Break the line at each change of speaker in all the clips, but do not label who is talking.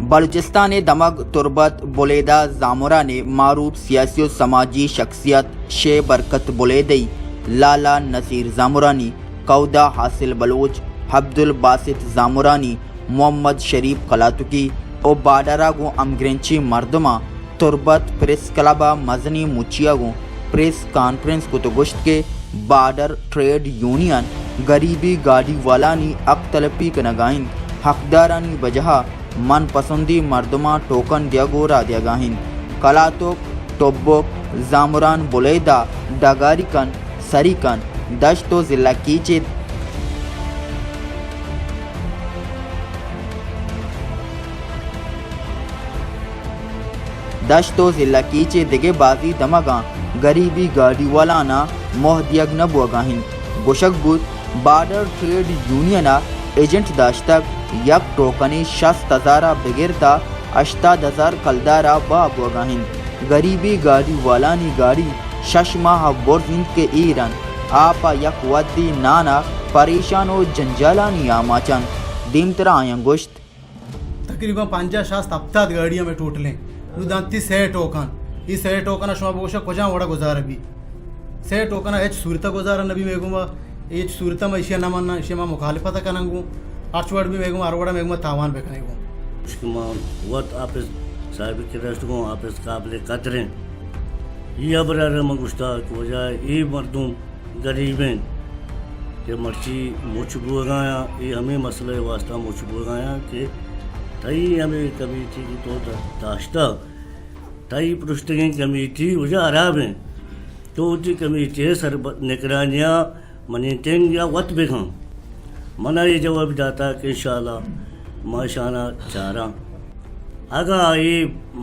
बलूचिस्तान दमग तुरबत बुलेदा जामुरा ने मारूफ सियासी और समाजी शख्सियत शे बरकत बुलेदई लाला नसीर जामुरानी, कौदा हासिल बलोच, अब्दुल बासित जामुरानी, मोहम्मद शरीफ कलातुकी और बाडरागो अमग्रेंची मर्दमा तुरबत प्रेस क्लबा मजनी मुचियागो प्रेस कॉन्फ्रेंस को तो गुश्त के बाडर ट्रेड यूनियन गरीबी गाड़ी वालानी अक्तलपी के नगाइन हकदारानी बजहा मन पसंदी मर्दमा टोकन दियागोरा दियागाहिन कलातुक टोब्बुक जामुरान बुलेदा डगारिकन सरीकन दश्तो जिला कीचे दश्तो जिला कीचे दिगे बाजी दमगा गरीबी गाड़ी वालाना मोहदियग नबुआगाहिन गोशकबुत बार्डर ट्रेड यूनियना एजेंट दाश्तक यक टोकनी 60,000 बगिरता 80,000 कलदारा बाबुआगाहिन गरीबी गाड़ी वालानी गाड़ी शशमाह बोर्जिन के ईरन आपा यक वद्दी नाना परेशान और जंजालानी आमाचन दीमतरा आयंगुश्त
तकरीबन 50-60 गाड़ियाँ में टोटलें रुदांती 6 टोकन ये 6 टोकन शुमा बोशा कोजा वड़ा गुजार अभी 6 टोकन एच सूरता गुजार नबी मेगुमा एच सूरता में इशिया नमन इशिया में मुखालिफत करनगु अर्चवड़ भी मेगुमा अरवड़ा मेगुमा तावान बेकनेगु
उसके वत आपस साहिब के रेस्ट को आपस काबले कतरे ये अबरार मगुस्ता को जाए ये मर्दों गरीबें के मर्ची मुचबू गाया ये हमें मसले वास्ता मुचबू गाया कि तई हमें कमेटी की तो दाश्ता तई पृष्ठगी कमेटी उजा अराबें तो उठी कमेटी सर निगरानिया मनीटेंग या वत बेखं मना ये जवाब जाता कि इंशाल्लाह माशाना चारा अगा ये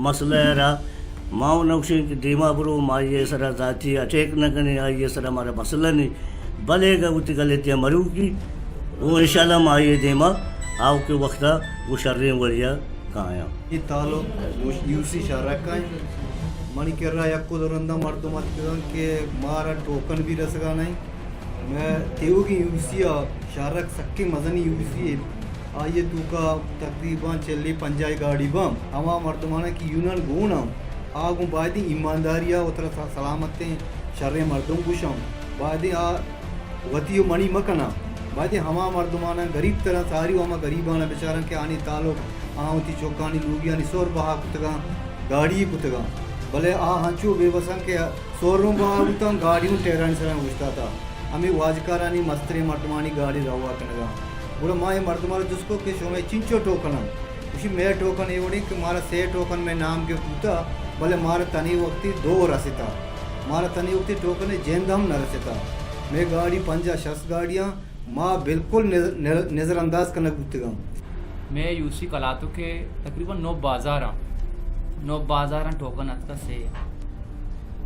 मसला रा माओ नौशी की दीमा बरो मा ये सरा जाती अटैक न करने आ ये सरा हमारा मसला नहीं बलेगा उती गलतियाँ मरू की वो इंशाल्लाह मा ये दीमा आओ के वक्ता वो शर्रें वरिया काया
ये तालो यूसी शरक का मणि कर रहा यक्को दरंदा मर्दो मत के मारा टोकन भी रसगा नहीं मैं तेऊ की यूसी शरक सक्के मजनी यूसी आइए तू का तकरीबन चली पंजाई गाड़ी बम हवा मर्दमाना की यूनियन गुण आगू बादी ईमानदारिया उतर सलामतें शर्रे मर्दों कुशम बादी आ वती मणि मकना बादी हमा मर्दमाना गरीब तरह सारी हमा गरीबाना बेचारा के आनी तालो आती चौकानी लूगियानी सोर बहा कुतगा गाड़ी कुतगा भले आ हंचू बेबसन के सोरों बहा उतना गाड़ियों टेरानी सर घुसता था हमें वाजकारानी मस्तरे मर्दमानी गाड़ी रवा कनगा बोला माँ ये मर्दमारा जिसको कि शो में चिंचो टोकन उसी मेरा टोकन ये बोली कि मारा 6 टोकन में नाम के पूता भले मारा तनी वक्ती 2 रसता मारा तनी वक्ती टोकन जेंदम न रसता मैं गाड़ी 50-60 गाड़ियाँ माँ बिल्कुल नज़रअंदाज करना कुतगा
मैं यूसी कलातु के तकरीबन 9 बाज़ार टोकन अतका से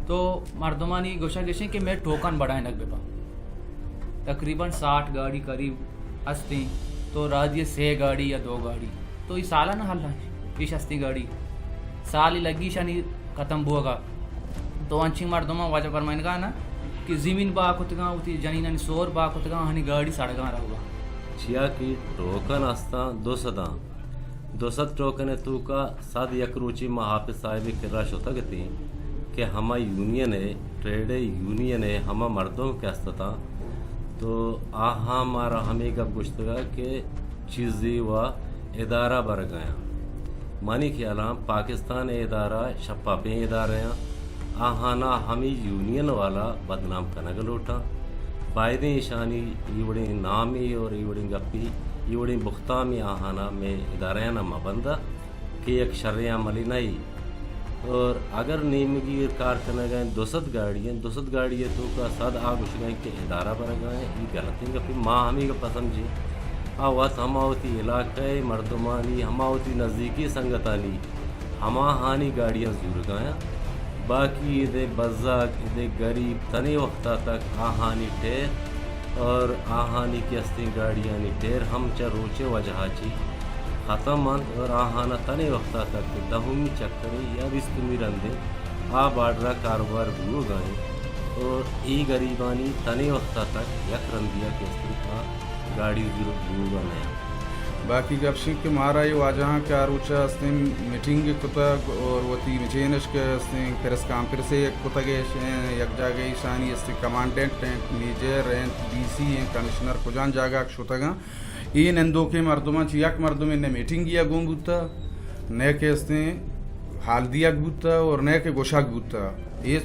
तो मर्दमानी गोशा गेशे कि मैं टोकन बढ़ाए नक बेबा तकरीबन 60 गाड़ी करीब हस्ती तो राज ये 6 गाड़ी या 2 गाड़ी तो ये साला ना हल इस हस्ती गाड़ी साल ही लगी शनि ख़त्म होगा तो अंशी मर्दमा वाजा फरमाइन का ना कि ज़मीन बा कुतगा उती जनीना सोर बा कुतगा हनी गाड़ी सड़गा रहुआ
चिया की टोकन आस्ता 200 टोकन तू का साद यकरूची महाफिज साहिब किराश होता गती कि हमा यूनियन है ट्रेड यूनियन है हमा मर्दों के आस्ता तो आहा मारा हमें का गुश्तगा के चीज़ी व इदारा बर गया मानी ख्याल पाकिस्तान इदारा शफाफे इदारे आहाना हमें यूनियन वाला बदनाम कनग लोटा फ़ायदे ईशानी ईवड़ी नामी और ईवड़ी गप्पी ईवड़ी बुख्तामी आहाना में इदारे न मबंदा कि एक शर्या मली नहीं और अगर नीमगी कार करने गए 200 गाड़ियाँ तो का साद आग उछ गए कि इदारा बर गए ये गलती गप्पी माँ हमी का पसंद जी वत हमावती इलाक़े मर्दमानी हमावती नज़दीकी संगतानी हमा हानी गाड़ियाँ जरूर गया बाकी इधे बज़ाक इधे गरीब तनी वक्ता तक आहानी टेर और आहानी की अस्ती गाड़ियाँ टेर हम च रोचे वजहाची ख़त्म और आहाना तने वक्ता तक दहुमी चक्करे या बिस्तुमी रंदे आ बाडरा कारोबार भी गए और ई गरीबानी तने वक्ता तक यक रंदिया के अस्ती का गाड़ी बनाया
باقی گپشی کہ مارا یہ واجہاں کے آروچا ہستیں میٹنگ کتگ اور وتی مچینش کے ہستیں پھر پھر سے ایک کتگے یک جاگہ شانی ہستے کمانڈنٹ ہیں میجر ہیں ڈی سی ہیں کمشنر کجان جاگہ شتگاں این اندو کے مردمان چی یک مردم نے میٹنگ یا گون بوتا نئے کے ہستیں حال دیا بوتا اور نئے کے گوشاک بوتا یہ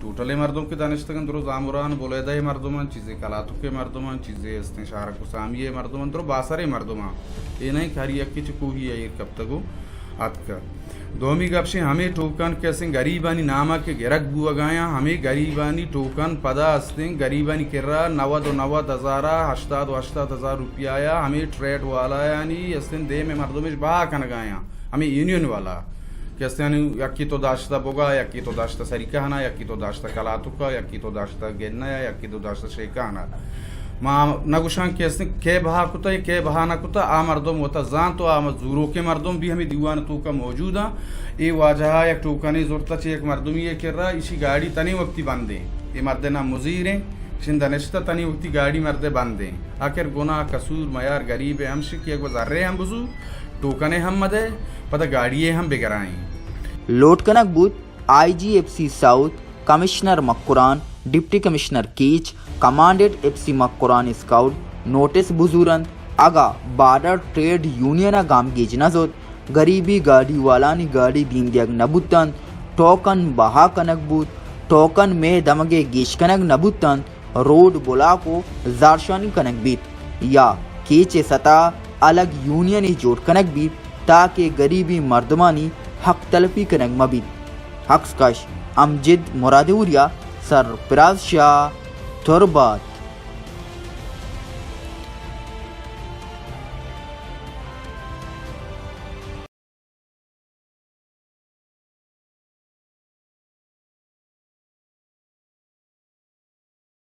ٹوٹلے مردم کے دانشتگان درو زاموران بولیدہ مردمان چیزیں کلاتو کے مردمان چیزیں ہستیں شارک سامی مردمان درو باسرے مردمان یہ نہیں کھاری اکی چکو ہی ہے کب تکو آت کا دومی گپشیں ہمیں ٹوکن کیسے غریبانی نامہ کے گرک بو اگایا ہمیں غریبانی ٹوکن پدا ہستیں غریبانی کرا 90,000 80,000 روپیہ آیا ہمیں ٹریڈ والا یعنی ہستیں دے میں مردمش بہا کنگایا ہمیں یونین والا کہتے ہیں یکی تو داشتہ بوگا یکی تو داشتہ سریکہنا یکی تو داشتہ کلاتوکا یکی تو داشتہ گینا یکی تو داشتہ شیکہنا ما نگوشان کہتے ہیں کہ بہا کتا ہے کہ بہا نہ کتا آ مردم ہوتا زان تو آ مزدوروں کے مردم بھی ہمیں دیوان تو کا موجود ہیں یہ واجہا یک ٹوکانی ضرورتا چھے ایک مردم یہ کر رہا اسی گاڑی تنی وقتی بندیں یہ مرد نام مزیر ہیں شندنشتہ تنی وقتی گاڑی مرد بندیں آخر گناہ قصور میار غریب ہمشی کی ایک وزار رہے ہم بزو ٹوکنے ہم مدے پتہ گاڑیے ہم بگرائیں
لوٹ کنک بود IGFC south commissioner Makran deputy commissioner Kech commandant FCC Makran scout notice بزورند اگا بارڈر ٹریڈ یونین گام گیجنا زود غریبی گاڑی والانی گاڑی دین دیگ نبوتن ٹوکن بہا کنک بود ٹوکن میں دمگے گیش کنک نبوتن روڈ بلا کو زارشانی کنک بیت یا کیچے سطح الگ یونینی جوڑ کنک بیت تاکہ غریبی مردمانی حق تلفی کنک مبید حق کش امجد مرادوریا سرپراز شاہ تربات